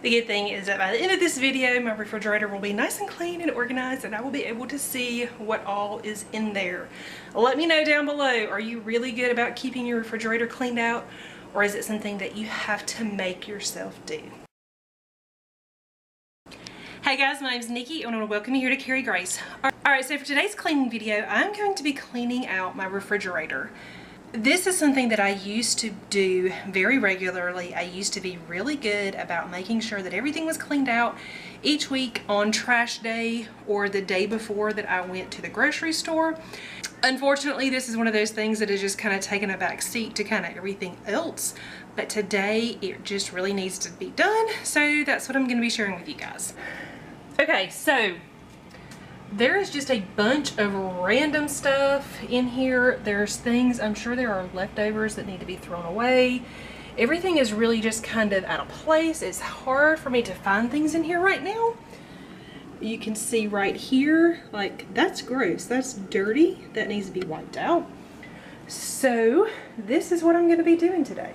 The good thing is that by the end of this video, my refrigerator will be nice and clean and organized, and I will be able to see what all is in there. Let me know down below, are you really good about keeping your refrigerator cleaned out, or is it something that you have to make yourself do? Hey guys, my name is Nikki and I want to welcome you here to Carrie Grace. Alright, so for today's cleaning video, I'm going to be cleaning out my refrigerator. This is something that I used to do very regularly. I used to be really good about making sure that everything was cleaned out each week on trash day or the day before that I went to the grocery store. Unfortunately, this is one of those things that has just kind of taken a back seat to kind of everything else. But today, it just really needs to be done. So that's what I'm going to be sharing with you guys. Okay, so there is just a bunch of random stuff in here. There's things, I'm sure there are leftovers that need to be thrown away. Everything is really just kind of out of place. It's hard for me to find things in here right now. You can see right here, like, that's gross. That's dirty. That needs to be wiped out. So this is what I'm going to be doing today.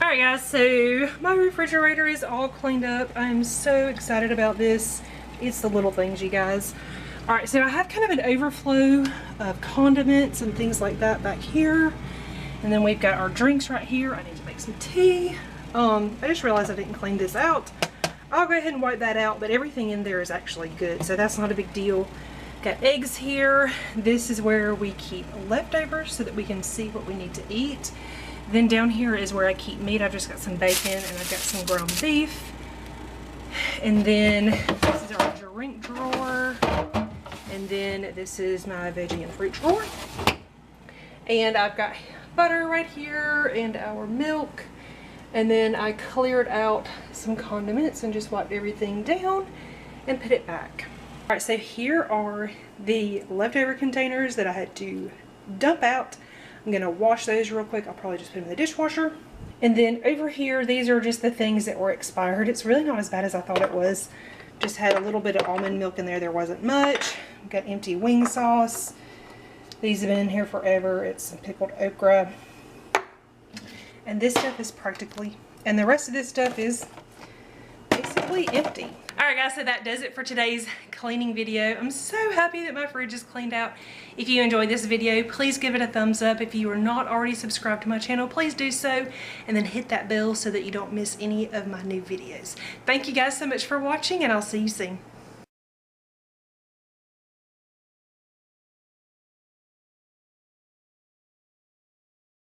Alright guys, so my refrigerator is all cleaned up. I'm so excited about this. It's the little things, you guys. Alright, so I have kind of an overflow of condiments and things like that back here. And then we've got our drinks right here. I need to make some tea. I just realized I didn't clean this out. I'll go ahead and wipe that out, but everything in there is actually good, so that's not a big deal. Got eggs here. This is where we keep leftovers so that we can see what we need to eat. Then down here is where I keep meat. I've just got some bacon and I've got some ground beef. And then this is our drink drawer. And then this is my veggie and fruit drawer. And I've got butter right here and our milk. And then I cleared out some condiments and just wiped everything down and put it back. Alright, so here are the leftover containers that I had to dump out. I'm going to wash those real quick. I'll probably just put them in the dishwasher. And then over here, these are just the things that were expired. It's really not as bad as I thought it was. Just had a little bit of almond milk in there. There wasn't much. I've got empty wing sauce. These have been in here forever. It's some pickled okra. And this stuff is practically And the rest of this stuff is basically empty. Alright guys, so that does it for today's cleaning video. I'm so happy that my fridge is cleaned out. If you enjoyed this video, please give it a thumbs up. If you are not already subscribed to my channel, please do so. And then hit that bell so that you don't miss any of my new videos. Thank you guys so much for watching, and I'll see you soon.